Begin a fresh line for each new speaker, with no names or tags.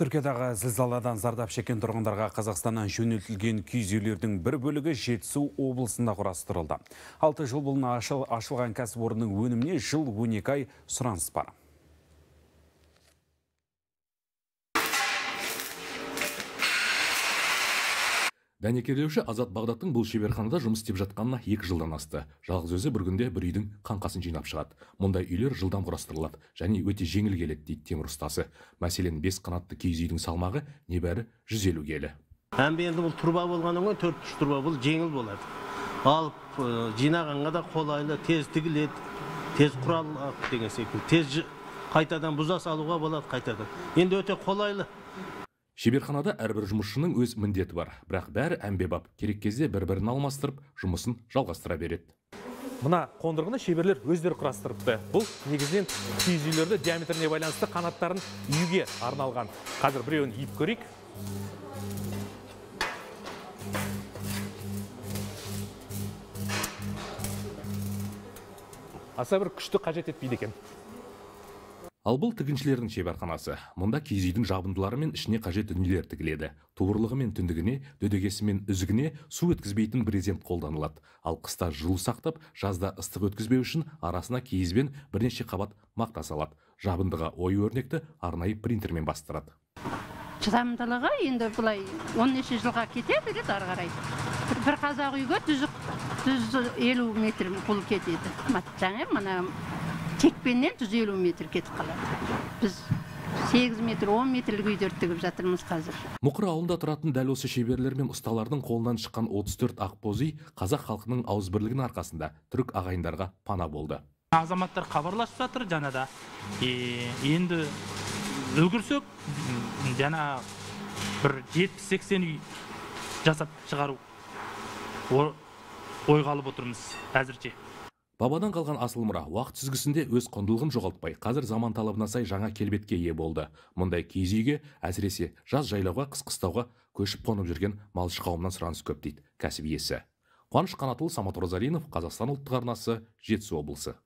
Түркиядағы зілзаладан зардап шеккен тұрғындарға Қазақстаннан жөнелтілген киіз үйлердің бір бөлігі Жетісу облысында құрастырылды. 6 жыл бұрын ашылған кәсіпорынның өніміне жыл 12 ай сұраныс бар.
Дәнекерлеуші Азат Бағдаттың бұл шеберханада жұмыс істеп жатқанына 2 жылдан асты. Жалғыз өзі бір күнде бір үйдің қаңқасын жинап шығады. Мұндай үйлер жылдам құрастырылады және өте жеңіл келеді дейді темір ұстасы. Мәселен, 5 қанатты киіз үйдің салмағы небәрі 150 келі.
Енді бұл турба болғаннан кейін 4 турба бұл жеңіл болады. Алып жинағанға да қолайлы, тез тігіледі, тез құралады деген секілді. Тез қайтадан бұза салуға болады қайтадан. Енді өте қолайлы.
Шеберханада әрбір жұмысшының өз міндеті бар, бірақ бәрі әмбебап, керек кезде бір-бірін алмастырып, жұмысын жалғастыра береді.
Мына қондырғыны шеберлер өздері құрастырыпты. Бұл негізінен киіз үйлерді диаметріне байланысты қанаттарын үйге арналған. Қазір біреуін үйіп көрейік. Аса бір күшті қажет етпейді екен.
Ал бұл тігіншілердің шеберханасы. Мұнда киіз үйдің жабындылары мен ішіне қажет дүниелер тігіледі. Туырлығы мен түндігіне, дөдегесі мен үзігіне су өткізбейтін брезент қолданылады. Ал қыста жылу сақтап, жазда ыстық өткізбеу үшін арасына киізбен бірнеше қабат мақта салады. Жабындыға ою өрнекті арнайы принтермен бастырады.
Шыдамдылығы енді бұлай 10 жылға кете береді ары қарай. Бір қазақ үйге 150 метр қол кетеді. Жаңа мына текпеннен 150 метр кетіп қалады. Біз 8 метр, 10 метрлік үйдер тігіп жатырмыз қазір.
Мұқыр ауылында тұратын дәл осы шеберлер мен ұсталардың қолынан шыққан 34 ақбоз үй қазақ халқының ауызбірлігінің арқасында түрік ағайындарға пана болды.
Азаматтар хабарласып жатыр жанада. Енді үлгірсек, жана бір 70-80 үй жасап шығару ойға алып отырмыз әзірше.
Бабадан қалған асыл мұра уақыт сүзгісінде өз құндылығын жоғалтпай, қазір заман талабына сай жаңа келбетке ие болды. Мұндай киіз үйге әсіресе жаз жайлауға, қыс қыстауға көшіп қонып жүрген малшы қауымнан сұраныс көп дейді кәсіп иесі. Қуаныш Қанатұлы, Самат Розалинов, Қазақстан ұлттық арнасы, Жетісу облысы.